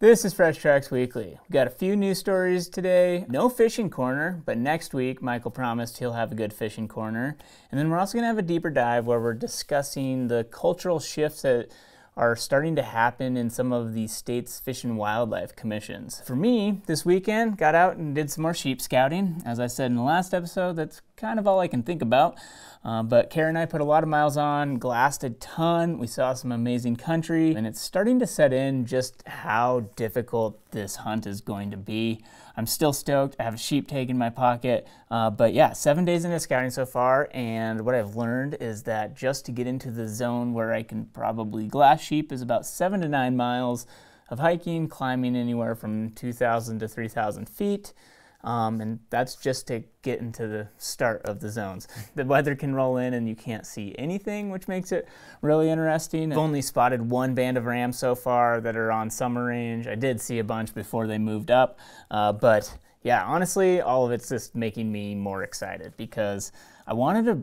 This is Fresh Tracks Weekly. We got a few news stories today. No fishing corner, but next week Michael promised he'll have a good fishing corner. And then we're also going to have a deeper dive where we're discussing the cultural shifts that are starting to happen in some of the state's fish and wildlife commissions. For me, this weekend, got out and did some more sheep scouting. As I said in the last episode, that's kind of all I can think about. But Kara and I put a lot of miles on, glassed a ton, we saw some amazing country, and it's starting to set in just how difficult this hunt is going to be. I'm still stoked. I have a sheep tag in my pocket. But yeah, 7 days into scouting so far, and what I've learned is that just to get into the zone where I can probably glass sheep is about 7 to 9 miles of hiking, climbing anywhere from 2,000 to 3,000 feet. And that's just to get into the start of the zones. The weather can roll in and you can't see anything, which makes it really interesting. I've only spotted one band of rams so far that are on summer range. I did see a bunch before they moved up, but yeah, honestly, all of it's just making me more excited because I wanted a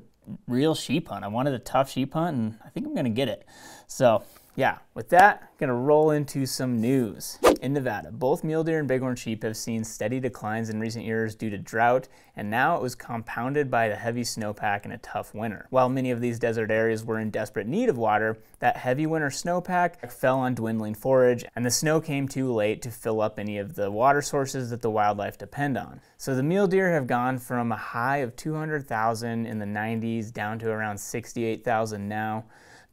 real sheep hunt. I wanted a tough sheep hunt, and I think I'm gonna get it. So yeah, with that, I'm gonna roll into some news. In Nevada, both mule deer and bighorn sheep have seen steady declines in recent years due to drought, and now it was compounded by the heavy snowpack and a tough winter. While many of these desert areas were in desperate need of water, that heavy winter snowpack fell on dwindling forage, and the snow came too late to fill up any of the water sources that the wildlife depend on. So the mule deer have gone from a high of 200,000 in the 90s down to around 68,000 now.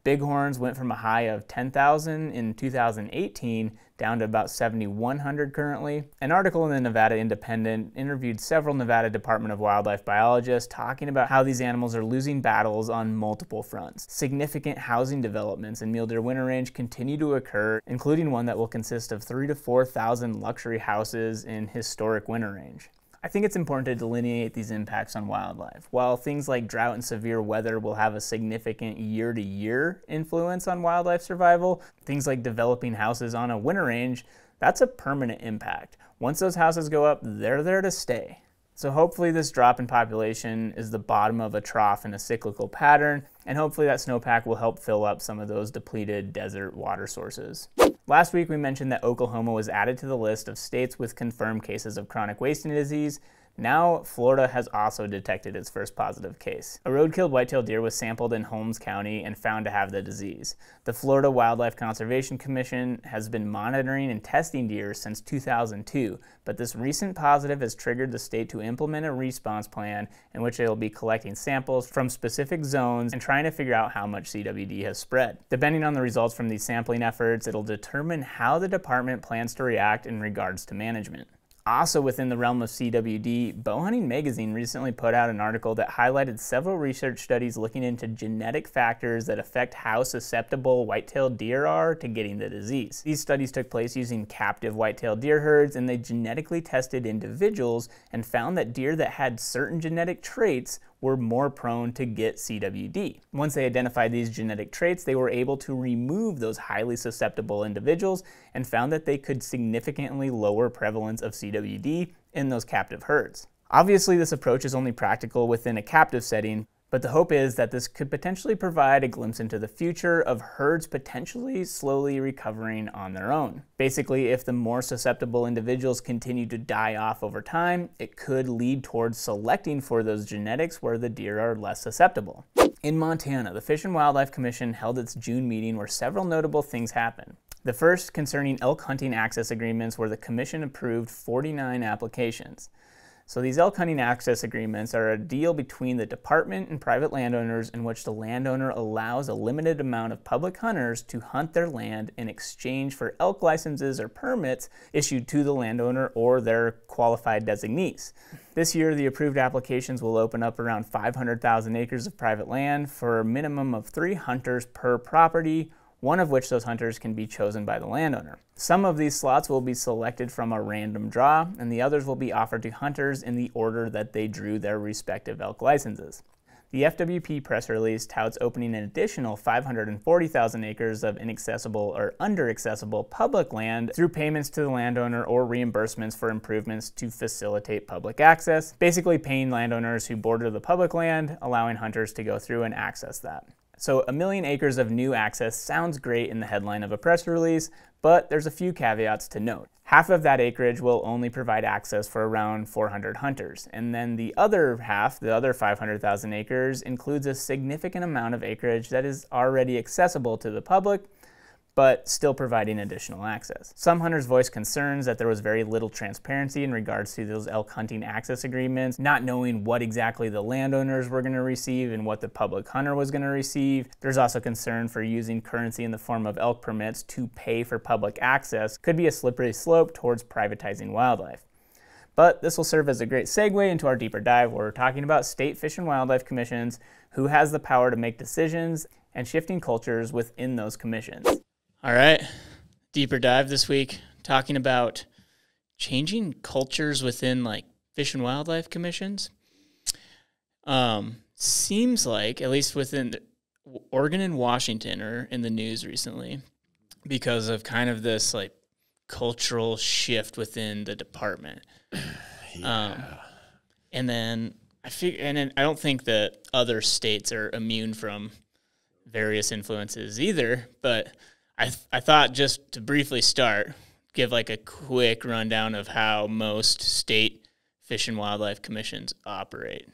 Bighorns went from a high of 10,000 in 2018 down to about 7,100 currently. An article in the Nevada Independent interviewed several Nevada Department of Wildlife biologists talking about how these animals are losing battles on multiple fronts. Significant housing developments in mule deer winter range continue to occur, including one that will consist of 3,000 to 4,000 luxury houses in historic winter range. I think it's important to delineate these impacts on wildlife. While things like drought and severe weather will have a significant year-to-year influence on wildlife survival, things like developing houses on a winter range, that's a permanent impact. Once those houses go up, they're there to stay. So hopefully this drop in population is the bottom of a trough in a cyclical pattern, and hopefully that snowpack will help fill up some of those depleted desert water sources. Last week we mentioned that Oklahoma was added to the list of states with confirmed cases of chronic wasting disease. Now, Florida has also detected its first positive case. A road-killed white-tailed deer was sampled in Holmes County and found to have the disease. The Florida Wildlife Conservation Commission has been monitoring and testing deer since 2002, but this recent positive has triggered the state to implement a response plan in which they will be collecting samples from specific zones and trying to figure out how much CWD has spread. Depending on the results from these sampling efforts, it'll determine how the department plans to react in regards to management. Also within the realm of CWD, Bowhunting Magazine recently put out an article that highlighted several research studies looking into genetic factors that affect how susceptible white-tailed deer are to getting the disease. These studies took place using captive white-tailed deer herds, and they genetically tested individuals and found that deer that had certain genetic traits were more prone to get CWD. Once they identified these genetic traits, they were able to remove those highly susceptible individuals and found that they could significantly lower prevalence of CWD in those captive herds. Obviously, this approach is only practical within a captive setting, but the hope is that this could potentially provide a glimpse into the future of herds potentially slowly recovering on their own. Basically, if the more susceptible individuals continue to die off over time, it could lead towards selecting for those genetics where the deer are less susceptible. In Montana, the Fish and Wildlife Commission held its June meeting where several notable things happened. The first concerning elk hunting access agreements, where the commission approved 49 applications. So these elk hunting access agreements are a deal between the department and private landowners in which the landowner allows a limited amount of public hunters to hunt their land in exchange for elk licenses or permits issued to the landowner or their qualified designees. This year, the approved applications will open up around 500,000 acres of private land for a minimum of 3 hunters per property, one of which those hunters can be chosen by the landowner. Some of these slots will be selected from a random draw, and the others will be offered to hunters in the order that they drew their respective elk licenses. The FWP press release touts opening an additional 540,000 acres of inaccessible or underaccessible public land through payments to the landowner or reimbursements for improvements to facilitate public access, basically paying landowners who border the public land, allowing hunters to go through and access that. So 1 million acres of new access sounds great in the headline of a press release, But there's a few caveats to note. Half of that acreage will only provide access for around 400 hunters, and then the other half, the other 500,000 acres, includes a significant amount of acreage that is already accessible to the public, but still providing additional access. Some hunters voiced concerns that there was very little transparency in regards to those elk hunting access agreements, not knowing what exactly the landowners were going to receive and what the public hunter was going to receive. There's also concern for using currency in the form of elk permits to pay for public access could be a slippery slope towards privatizing wildlife. But this will serve as a great segue into our deeper dive where we're talking about state fish and wildlife commissions, who has the power to make decisions, and shifting cultures within those commissions. All right, deeper dive this week, talking about changing cultures within like fish and wildlife commissions. Seems like, at least within Oregon and Washington are in the news recently because of kind of this like cultural shift within the department. And then I don't think that other states are immune from various influences either, but I thought just to briefly start, give like a quick rundown of how most state fish and wildlife commissions operate.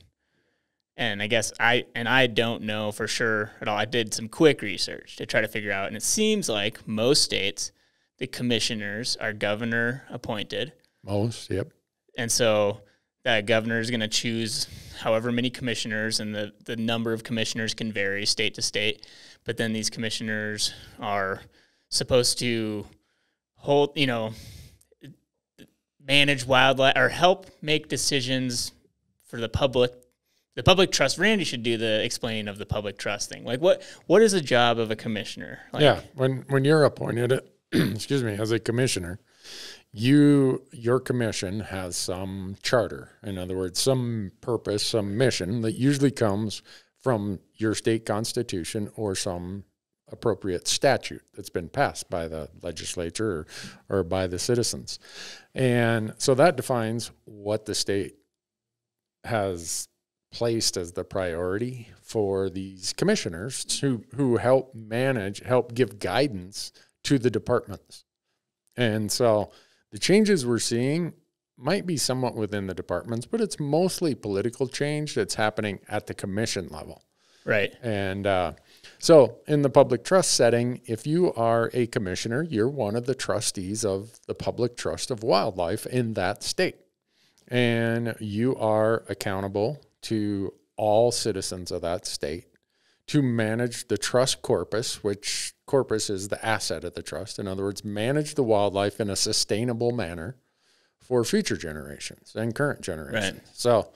And I guess I don't know for sure at all. I did some quick research to try to figure out, and it seems like most states, the commissioners are governor appointed. Most, yep. And so that governor is going to choose however many commissioners, and the number of commissioners can vary state to state. But then these commissioners are supposed to hold, manage wildlife or help make decisions for the public. The public trust. Randy should do the explaining of the public trust thing. Like what is the job of a commissioner? Like, yeah, when you're appointed, excuse me, as a commissioner, your commission has some charter. In other words, some purpose, some mission that usually comes from your state constitution or some appropriate statute that's been passed by the legislature or by the citizens. And so that defines what the state has placed as the priority for these commissioners who help manage, help give guidance to the departments. And so the changes we're seeing might be somewhat within the departments, but it's mostly political change that's happening at the commission level. Right. And so in the public trust setting, if you are a commissioner, you're one of the trustees of the public trust of wildlife in that state. And you are accountable to all citizens of that state to manage the trust corpus, which corpus is the asset of the trust. In other words, manage the wildlife in a sustainable manner for future generations and current generations. Right. So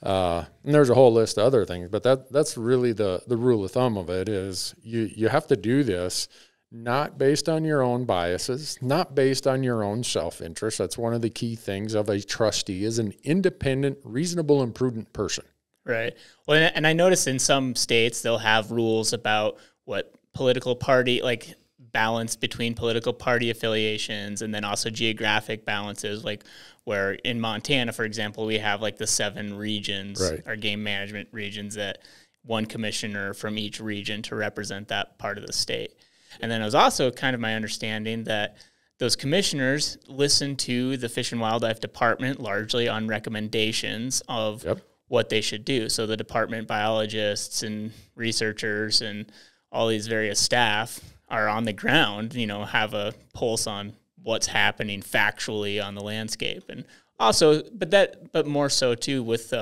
and there's a whole list of other things, but that's really the rule of thumb of it is you have to do this not based on your own biases, not based on your own self-interest. That's one of the key things of a trustee is an independent, reasonable, and prudent person. Right. Well, and I noticed in some states they'll have rules about what political party, like balance between political party affiliations and then also geographic balances, like where in Montana, for example, we have like the 7 regions, right, our game management regions, that one commissioner from each region to represent that part of the state. And then it was also kind of my understanding that those commissioners listen to the Fish and Wildlife Department largely on recommendations of what they should do. So the department biologists and researchers and all these various staff are on the ground, have a pulse on what's happening factually on the landscape. And also, but more so too with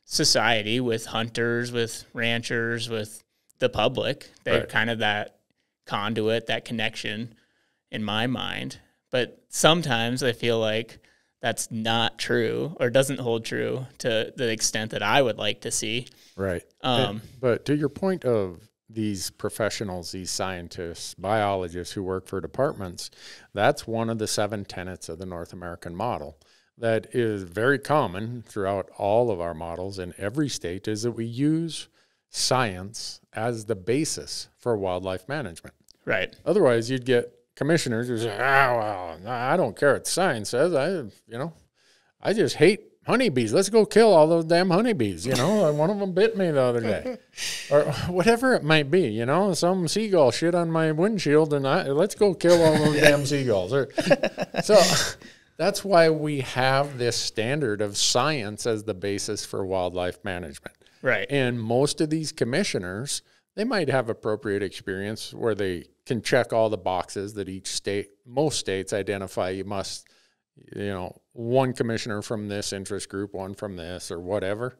society, with hunters, with ranchers, with the public. They're kind of that conduit, that connection in my mind. But sometimes I feel like that's not true or doesn't hold true to the extent that I would like to see. Right. But to your point of these professionals, these scientists, biologists who work for departments, that's one of the 7 tenets of the North American model that is very common throughout all of our models in every state, is that we use science as the basis for wildlife management. Right. Otherwise, you'd get commissioners who say, well, I don't care what science says. I just hate honeybees. Let's go kill all those damn honeybees. You know, one of them bit me the other day, or whatever it might be. You know, some seagull shit on my windshield, and let's go kill all those damn seagulls. So that's why we have this standard of science as the basis for wildlife management. Right. And most of these commissioners, they might have appropriate experience where they can check all the boxes that most states identify. You must, one commissioner from this interest group, one from this, or whatever.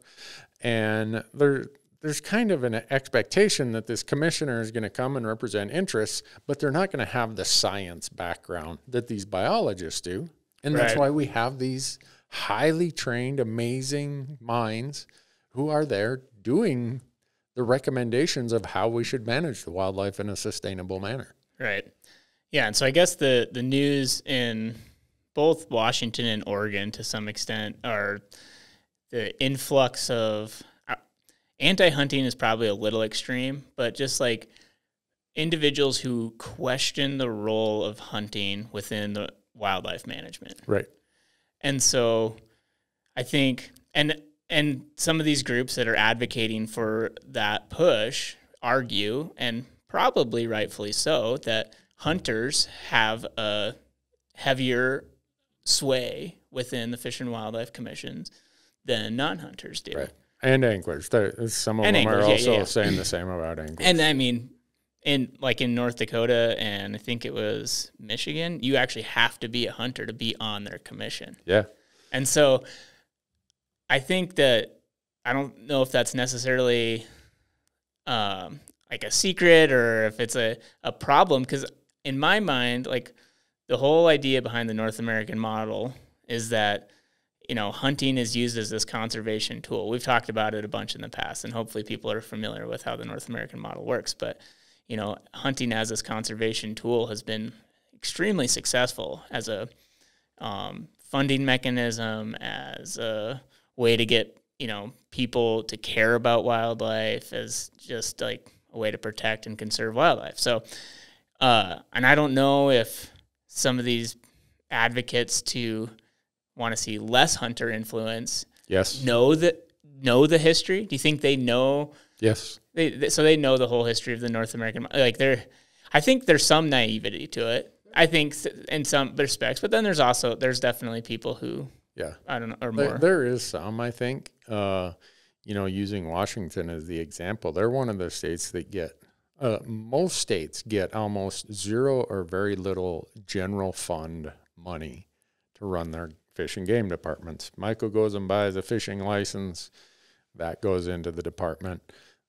And there's kind of an expectation that this commissioner is going to come and represent interests, but they're not going to have the science background that these biologists do. And that's why we have these highly trained, amazing minds who are there doing the recommendations of how we should manage the wildlife in a sustainable manner. Right. Yeah, and so I guess the news in both Washington and Oregon to some extent are the influx of anti-hunting is probably a little extreme, but just like individuals who question the role of hunting within the wildlife management. Right. And so I think, and some of these groups that are advocating for that push argue, and probably rightfully so, that hunters have a heavier sway within the Fish and Wildlife Commissions than non-hunters do. Right. And anglers. Some of them are also saying the same about anglers. And I mean, in North Dakota and I think it was Michigan, you actually have to be a hunter to be on their commission. Yeah. And so I think that I don't know if that's necessarily like a secret or if it's a problem, because in my mind, like the whole idea behind the North American model is that, hunting is used as this conservation tool. We've talked about it a bunch in the past, and hopefully people are familiar with how the North American model works. But, hunting as this conservation tool has been extremely successful as a funding mechanism, as a way to get, people to care about wildlife, as just like a way to protect and conserve wildlife. So, and I don't know if some of these advocates to want to see less hunter influence know the history. Do you think they know? Yes. So they know the whole history of the North American, I think there's some naivety to it. I think in some respects, but then there's definitely people who, I don't know, or more. There is some, I think, using Washington as the example, they're one of the states that get, most states get almost zero or very little general fund money to run their fish and game departments. Michael goes and buys a fishing license. That goes into the department.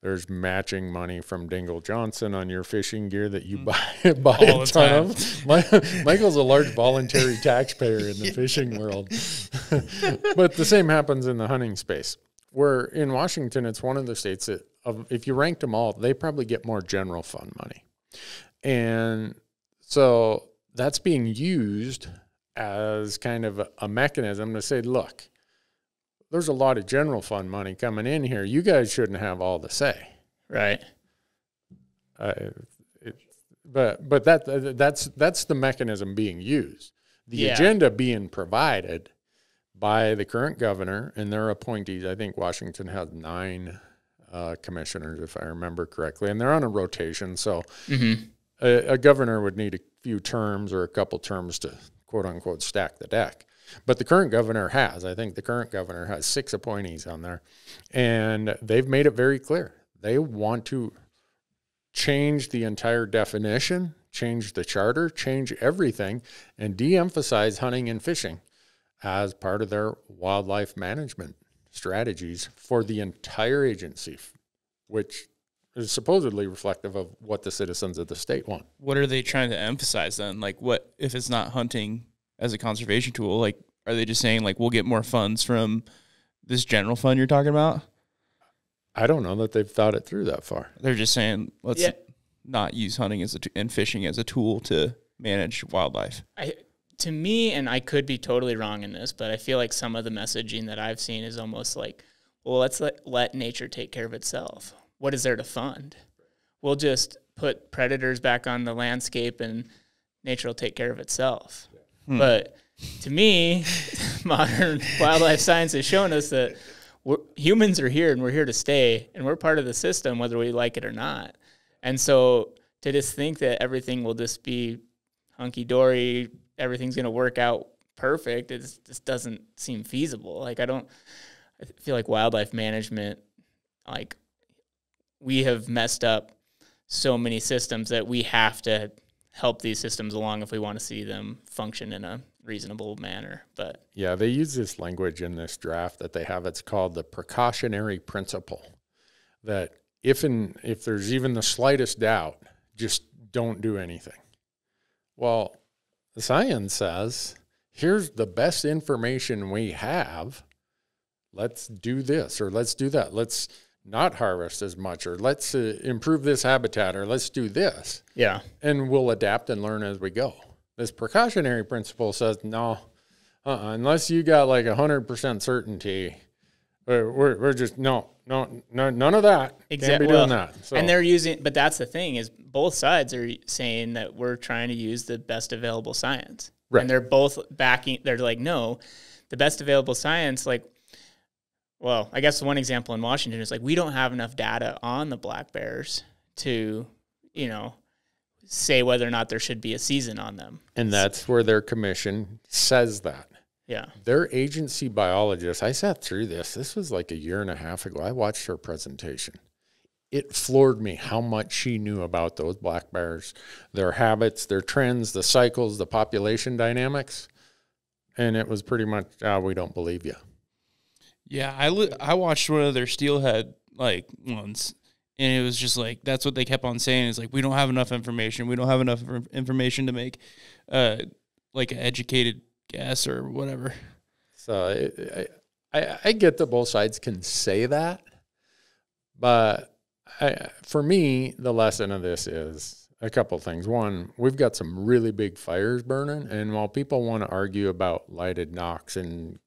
There's matching money from Dingle Johnson on your fishing gear that you buy a ton of. Michael's a large voluntary taxpayer in the fishing world. But the same happens in the hunting space. Where in Washington, it's one of the states that, if you ranked them all, they probably get more general fund money. And so that's being used as kind of a mechanism to say, look, there's a lot of general fund money coming in here. You guys shouldn't have all the say. Right. But that's the mechanism being used. The agenda being provided by the current governor and their appointees. I think Washington has 9 commissioners, if I remember correctly, and they're on a rotation. So a governor would need a few terms or a couple terms to, quote unquote, stack the deck. But the current governor has 6 appointees on there, and they've made it very clear. They want to change the entire definition, change the charter, change everything, and de-emphasize hunting and fishing as part of their wildlife management strategies for the entire agency, which is supposedly reflective of what the citizens of the state want. What are they trying to emphasize then? Like, what if it's not hunting as a conservation tool? Like, are they just saying, like, we'll get more funds from this general fund you're talking about? I don't know that they've thought it through that far. They're just saying, let's not use hunting and fishing as a tool to manage wildlife. To me, and I could be totally wrong in this, but I feel like some of the messaging that I've seen is almost like, well, let's let nature take care of itself. What is there to fund? We'll just put predators back on the landscape and nature will take care of itself. But to me, modern wildlife science has shown us that humans are here and we're here to stay, and we're part of the system whether we like it or not. And so to just think that everything will just be hunky-dory, everything's going to work out perfect, it just doesn't seem feasible. Like, I feel like wildlife management, like, we have messed up so many systems that we have to help these systems along if we want to see them function in a reasonable manner. But yeah, they use this language in this draft that they have. It's called the Precautionary Principle, that if there's even the slightest doubt, just don't do anything. Well, the science says, here's the best information we have. Let's do this, or let's do that. Let's not harvest as much, or let's improve this habitat, or let's do this. Yeah. And we'll adapt and learn as we go. This precautionary principle says, no, unless you got like 100% certainty, we're just, no, none of that. Exactly. Can't be doing that. So. And they're using, but that's the thing, is both sides are saying that we're trying to use the best available science. Right. And they're both backing, they're like, no, the best available science, like, well, I guess one example in Washington is like, we don't have enough data on the black bears to, say whether or not there should be a season on them. And that's where their commission says that. Yeah. Their agency biologist, I sat through this. This was like a year and a half ago. I watched her presentation. It floored me how much she knew about those black bears, their habits, their trends, the cycles, the population dynamics. And it was pretty much, we don't believe you. Yeah, I watched one of their steelhead ones, and it was just like, that's what they kept on saying, is like, we don't have enough information. We don't have enough information to make like an educated guess or whatever. So I get that both sides can say that, but for me, the lesson of this is a couple things. One, we've got some really big fires burning, and while people want to argue about lighted knocks and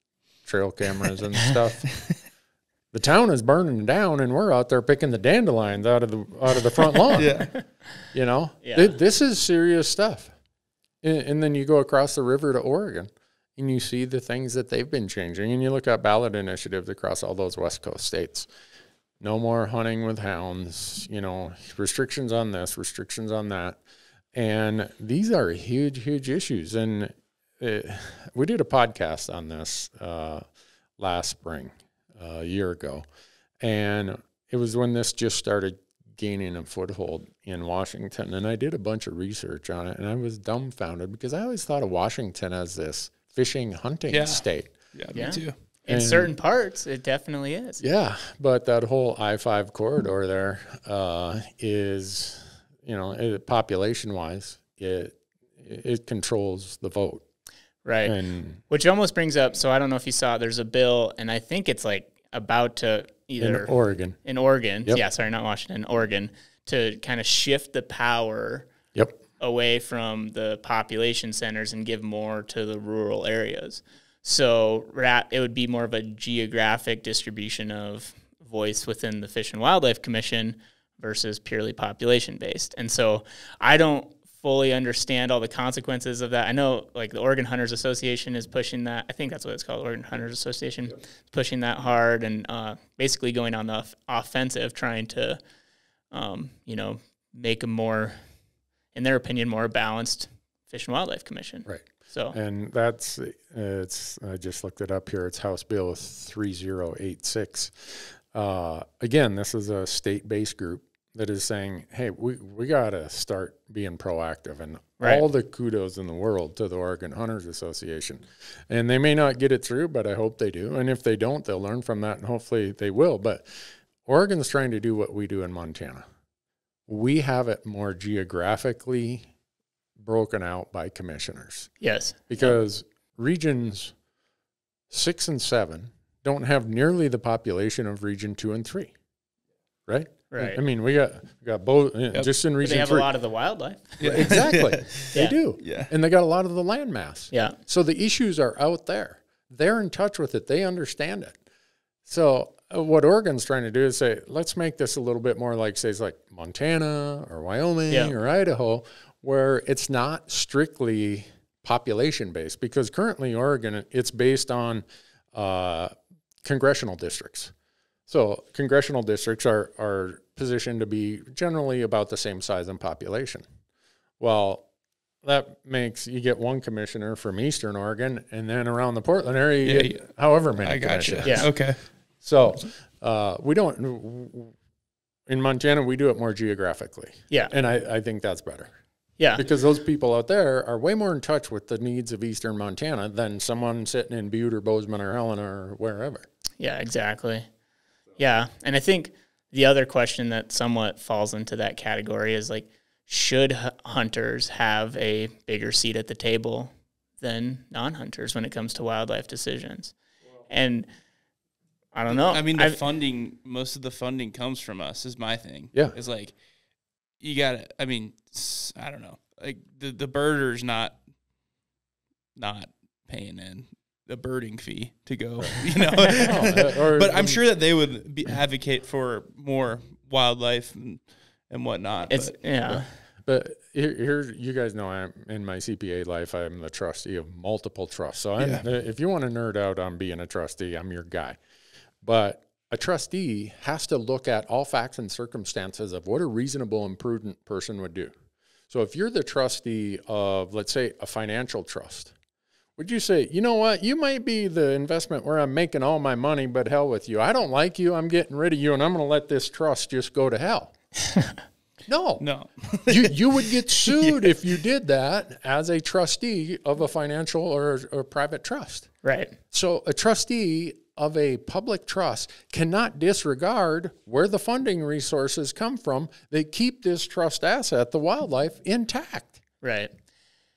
trail cameras and stuff, the town is burning down, and we're out there picking the dandelions out of the front lawn. Yeah. Yeah. This is serious stuff. And then you go across the river to Oregon, and you see the things that they've been changing, and you look at ballot initiatives across all those West Coast states. No more hunting with hounds, restrictions on this, restrictions on that. And these are huge, huge issues. And we did a podcast on this last spring, a year ago. And it was when this just started gaining a foothold in Washington. And I did a bunch of research on it, and I was dumbfounded because I always thought of Washington as this fishing, hunting state. Yeah, me too. In certain parts, it definitely is. Yeah, but that whole I-5 corridor there is, population-wise, it controls the vote. Right. And which almost brings up, so I don't know if you saw, there's a bill, and I think it's like about to either... In Oregon. In Oregon. Yep. Yeah, sorry, not Washington, Oregon, to kind of shift the power away from the population centers and give more to the rural areas. So it would be more of a geographic distribution of voice within the Fish and Wildlife Commission versus purely population-based. And so I don't fully understand all the consequences of that. I know, like, the Oregon Hunters Association is pushing that. I think that's what it's called, Oregon Hunters Association, pushing that hard and basically going on the offensive, trying to, make a more, in their opinion, more balanced Fish and Wildlife Commission. Right. So, and I just looked it up here. It's House Bill 3086. Again, this is a state-based group that is saying, hey, we got to start being proactive, and all the kudos in the world to the Oregon Hunters Association. And they may not get it through, but I hope they do. And if they don't, they'll learn from that, and hopefully they will. But Oregon's trying to do what we do in Montana. We have it more geographically broken out by commissioners. Yes. Because regions 6 and 7 don't have nearly the population of region 2 and 3. Right? Right. I mean, we got both just in region 3. They have a lot of the wildlife. Yeah. Exactly. They do. Yeah. And they got a lot of the land mass. Yeah. So the issues are out there. They're in touch with it. They understand it. So what Oregon's trying to do is say, let's make this a little bit more like, say, like Montana or Wyoming or Idaho, where it's not strictly population-based, because currently Oregon, it's based on congressional districts. So congressional districts are positioned to be generally about the same size in population. Well, that makes you get one commissioner from Eastern Oregon, and then around the Portland area, you get however many commissioners. Yeah. Okay. So we don't, in Montana, we do it more geographically. Yeah. And I think that's better. Yeah. Because those people out there are way more in touch with the needs of Eastern Montana than someone sitting in Butte or Bozeman or Helena or wherever. Yeah, exactly. Yeah. And I think the other question that somewhat falls into that category is like, should hunters have a bigger seat at the table than non-hunters when it comes to wildlife decisions? And I don't know. I mean, most of the funding comes from us is my thing. Yeah. It's like, you got to, I mean, I don't know. Like the birder's not paying in the birding fee to go, you know. But I'm sure that they would advocate for more wildlife and whatnot. But here, you guys know I'm in my CPA life, I'm the trustee of multiple trusts. So if you want to nerd out on being a trustee, I'm your guy. But a trustee has to look at all facts and circumstances of what a reasonable and prudent person would do. So if you're the trustee of, let's say, a financial trust, would you say, you know what, you might be the investment where I'm making all my money, but hell with you. I don't like you. I'm getting rid of you, and I'm going to let this trust just go to hell. No. you would get sued if you did that as a trustee of a financial or private trust. Right. So a trustee of a public trust cannot disregard where the funding resources come from that keep this trust asset, the wildlife, intact. Right.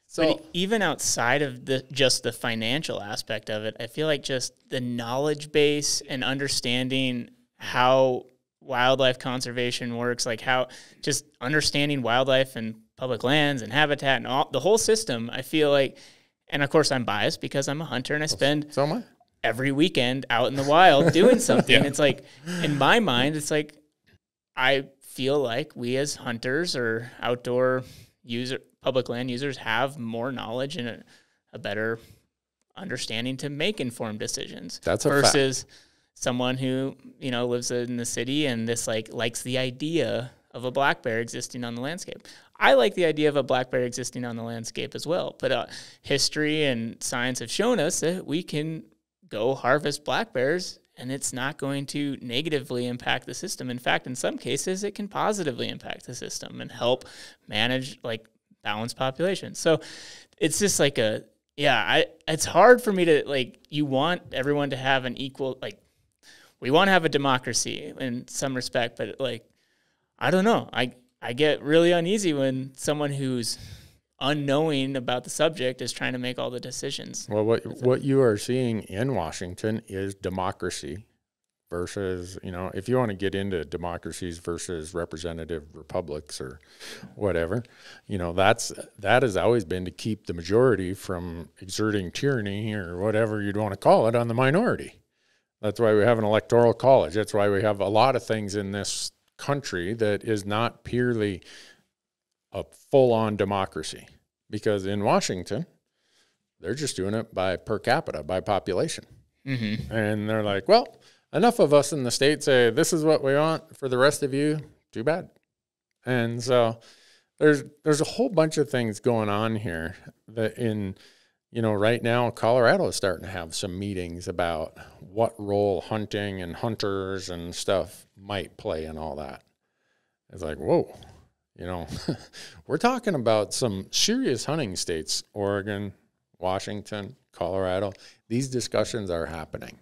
So but even outside of just the financial aspect of it, I feel like just the knowledge base and understanding how wildlife conservation works, like how just understanding wildlife and public lands and habitat and all the whole system, I feel like, and of course I'm biased because I'm a hunter and I spend every weekend out in the wild doing something. It's like, in my mind, it's like, I feel like we as hunters or outdoor public land users have more knowledge and a better understanding to make informed decisions. That's a versus fact. Someone who, you know, lives in the city and likes the idea of a black bear existing on the landscape. I like the idea of a black bear existing on the landscape as well. But history and science have shown us that we can go harvest black bears and it's not going to negatively impact the system. In fact, in some cases, it can positively impact the system and help manage balanced populations. So it's just it's hard for me to you want everyone to have an equal, we want to have a democracy in some respect, but I don't know. I get really uneasy when someone who's unknowing about the subject is trying to make all the decisions. Well, what you are seeing in Washington is democracy versus, if you want to get into democracies versus representative republics or whatever, that has always been to keep the majority from exerting tyranny or whatever you'd want to call it on the minority. That's why we have an electoral college. That's why we have a lot of things in this country that is not purely a full-on democracy. Because in Washington, they're just doing it by per capita, by population. Mm-hmm. And they're like, well, enough of us in the state say this is what we want. For the rest of you, too bad. And so there's a whole bunch of things going on here that right now Colorado is starting to have some meetings about what role hunting and hunters and stuff might play in all that. It's like, whoa, we're talking about some serious hunting states, Oregon, Washington, Colorado. These discussions are happening.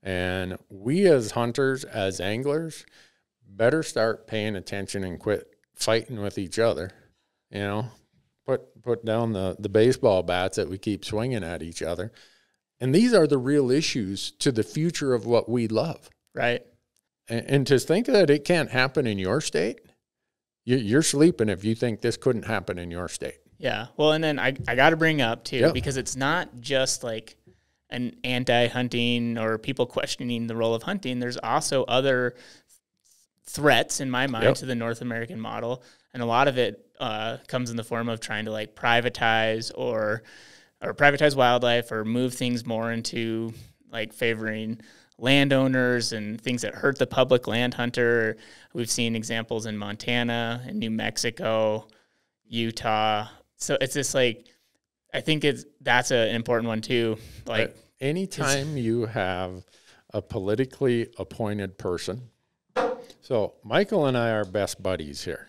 And we as hunters, as anglers, better start paying attention and quit fighting with each other, Put down the baseball bats that we keep swinging at each other. And these are the real issues to the future of what we love. Right. And to think that it can't happen in your state, you're sleeping if you think this couldn't happen in your state. Yeah. Well, and then I got to bring up, too, because it's not just an anti-hunting or people questioning the role of hunting. There's also other threats, in my mind, to the North American model. And a lot of it comes in the form of trying to privatize or or privatize wildlife or move things more into like favoring landowners and things that hurt the public land hunter. We've seen examples in Montana and New Mexico, Utah. So it's just like, I think that's an important one too. Like anytime you have a politically appointed person. So Michael and I are best buddies here.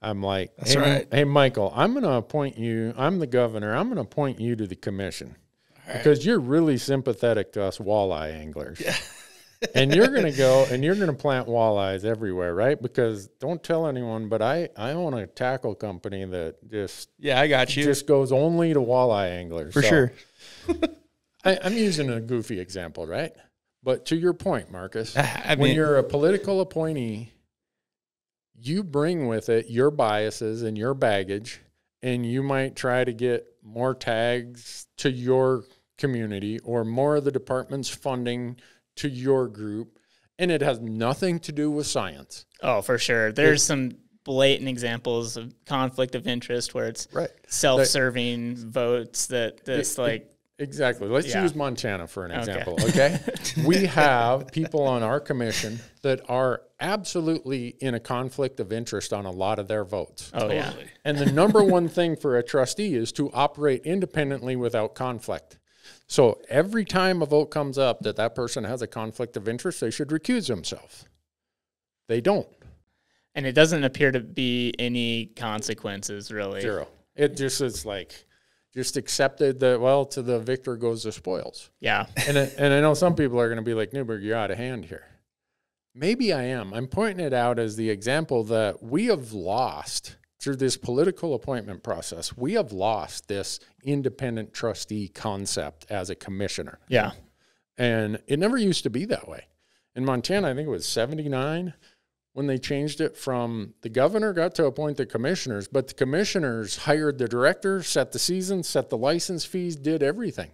I'm like, That's right. Hey, Michael, I'm going to appoint you. I'm the governor. I'm going to appoint you to the commission because you're really sympathetic to us walleye anglers. Yeah. And you're going to go and you're going to plant walleyes everywhere, right? Because don't tell anyone, but I own a tackle company that I got you. Just goes only to walleye anglers. For sure. I'm using a goofy example, right? But to your point, Marcus, I when mean, you're a political appointee, you bring with it your biases and your baggage, and you might try to get more tags to your community or more of the department's funding to your group, and it has nothing to do with science. Oh, for sure. There's some blatant examples of conflict of interest where it's self-serving votes that's like... Exactly. Let's use Montana for an example, okay? We have people on our commission that are absolutely in a conflict of interest on a lot of their votes. Oh, totally. Yeah. And the number one thing for a trustee is to operate independently without conflict. So every time a vote comes up that person has a conflict of interest, they should recuse themselves. They don't. And it doesn't appear to be any consequences, really. Zero. It just is like... just accepted that, well, to the victor goes the spoils. Yeah. And I know some people are going to be like, Newberg, you're out of hand here. Maybe I am. I'm pointing it out as the example that we have lost through this political appointment process. We have lost this independent trustee concept as a commissioner. Yeah. And it never used to be that way. In Montana, I think it was 79. When they changed it from the governor got to appoint the commissioners, but the commissioners hired the director, set the season, set the license fees, did everything.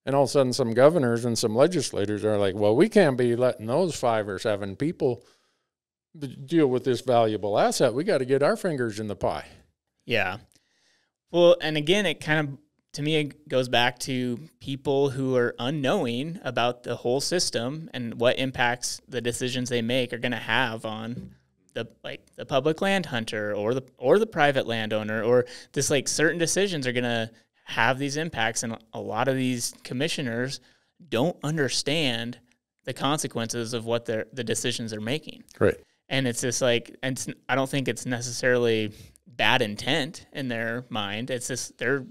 And all of a sudden some governors and some legislators are like, well, we can't be letting those 5 or 7 people deal with this valuable asset. We got to get our fingers in the pie. Yeah. Well, and again, it kind of, to me, it goes back to people who are unknowing about the whole system and what impacts the decisions they make are going to have on the public land hunter or the private landowner, or this like certain decisions are going to have these impacts. And a lot of these commissioners don't understand the consequences of what the decisions they're making. Right. And it's just like, and I don't think it's necessarily bad intent in their mind. It's just they're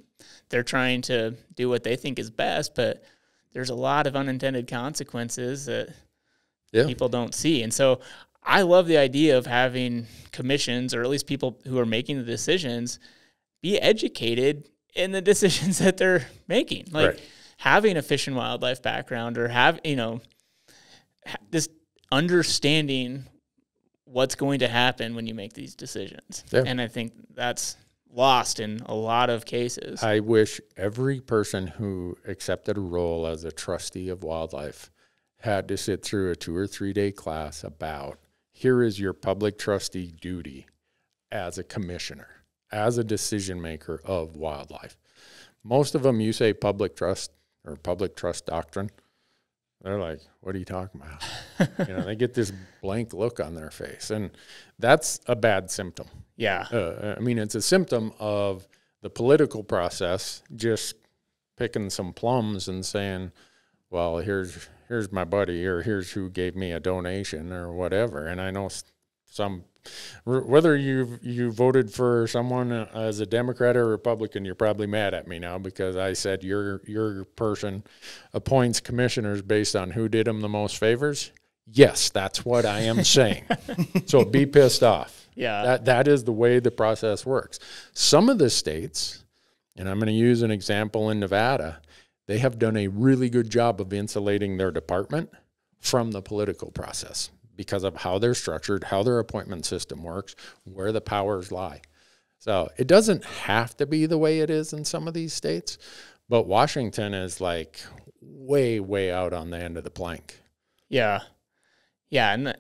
trying to do what they think is best, but there's a lot of unintended consequences that people don't see. And so I love the idea of having commissions, or at least people who are making the decisions, be educated in the decisions that they're making. Like having a fish and wildlife background, or this understanding what's going to happen when you make these decisions. Yeah. And I think that's lost in a lot of cases. I wish every person who accepted a role as a trustee of wildlife had to sit through a 2 or 3 day class about, here is your public trustee duty as a commissioner, as a decision maker of wildlife. Most of them, you say public trust or public trust doctrine, they're like, what are you talking about? They get this blank look on their face, and that's a bad symptom. Yeah. It's a symptom of the political process just picking some plums and saying, well, here's my buddy, or here's who gave me a donation or whatever. And I know some, whether you voted for someone as a Democrat or Republican, you're probably mad at me now because I said your person appoints commissioners based on who did them the most favors. Yes, that's what I am saying. So be pissed off. Yeah. That is the way the process works. Some of the states, and I'm going to use an example in Nevada, they have done a really good job of insulating their department from the political process because of how they're structured, how their appointment system works, where the powers lie. So it doesn't have to be the way it is in some of these states, but Washington is like way, way out on the end of the plank. Yeah. Yeah, and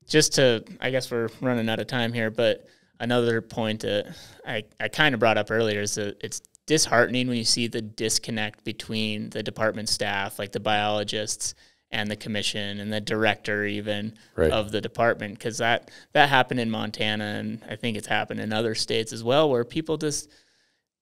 just to, I guess we're running out of time here, but another point that I kind of brought up earlier is that it's disheartening when you see the disconnect between the department staff, like the biologists, and the commission and the director even of the department, because that happened in Montana, and I think it's happened in other states as well, where people just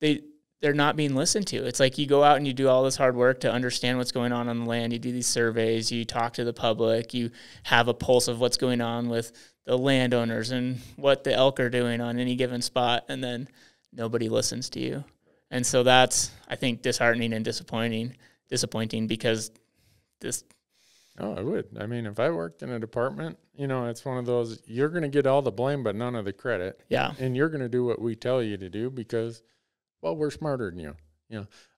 they're not being listened to. It's like you go out and you do all this hard work to understand what's going on the land. You do these surveys, you talk to the public, you have a pulse of what's going on with the landowners and what the elk are doing on any given spot, and then nobody listens to you. And so that's, I think, disheartening and disappointing because this... Oh, I would. I mean, if I worked in a department, it's one of those, you're going to get all the blame but none of the credit. Yeah. And you're going to do what we tell you to do because, well, we're smarter than you.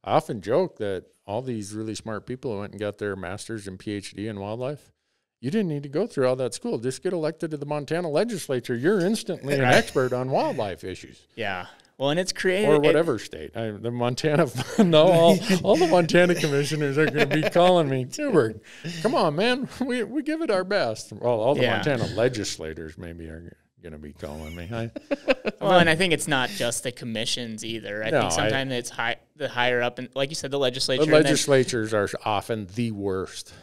I often joke that all these really smart people who went and got their master's and PhD in wildlife, you didn't need to go through all that school. Just get elected to the Montana legislature. You're instantly an expert on wildlife issues. Yeah. Well, and it's created... Or whatever state. The Montana... No, all the Montana commissioners are going to be calling me, Newberg, come on, man. We give it our best. Well, all the Montana legislators maybe are going to be calling me. Well, and I think it's not just the commissions either. I think sometimes it's the higher up, and like you said, the legislature. The legislatures are often the worst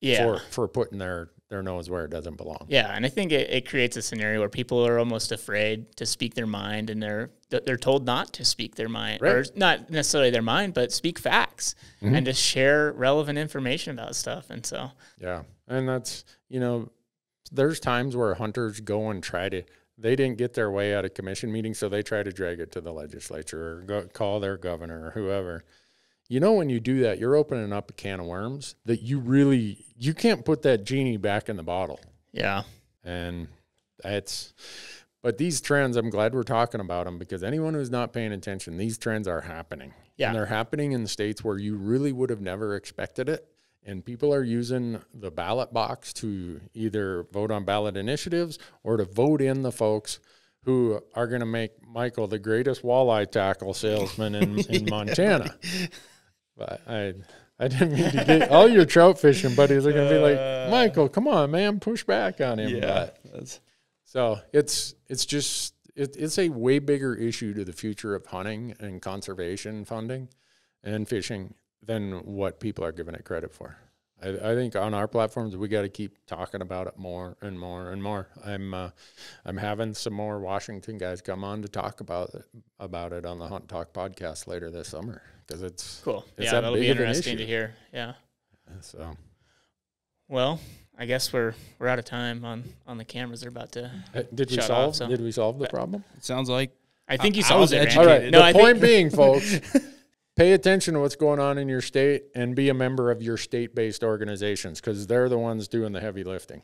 Yeah. for putting their nose where it doesn't belong. Yeah, and I think it creates a scenario where people are almost afraid to speak their mind, and they're told not to speak their mind, or not necessarily their mind, but speak facts and to share relevant information about stuff. And so yeah, and that's there's times where hunters go and they didn't get their way at a commission meeting, so they try to drag it to the legislature or call their governor or whoever. When you do that, you're opening up a can of worms that you can't put that genie back in the bottle. Yeah. And but these trends, I'm glad we're talking about them, because anyone who's not paying attention, these trends are happening. Yeah. And they're happening in states where you really would have never expected it. And people are using the ballot box to either vote on ballot initiatives or to vote in the folks who are going to make Michael the greatest walleye tackle salesman in Montana. But I didn't mean to get all your trout fishing buddies are going to be like, Michael, come on, man, push back on him. Yeah. So it's a way bigger issue to the future of hunting and conservation funding and fishing than what people are giving it credit for. I think on our platforms we got to keep talking about it more and more and more. I'm having some more Washington guys come on to talk about it on the Hunt Talk podcast later this summer, because it's cool. It's that'll be interesting to hear. Yeah. So, well, I guess we're out of time on the cameras. They're about to did we solve the problem? It sounds like I think you solved it. All right. The point being, folks, pay attention to what's going on in your state and be a member of your state-based organizations, because they're the ones doing the heavy lifting.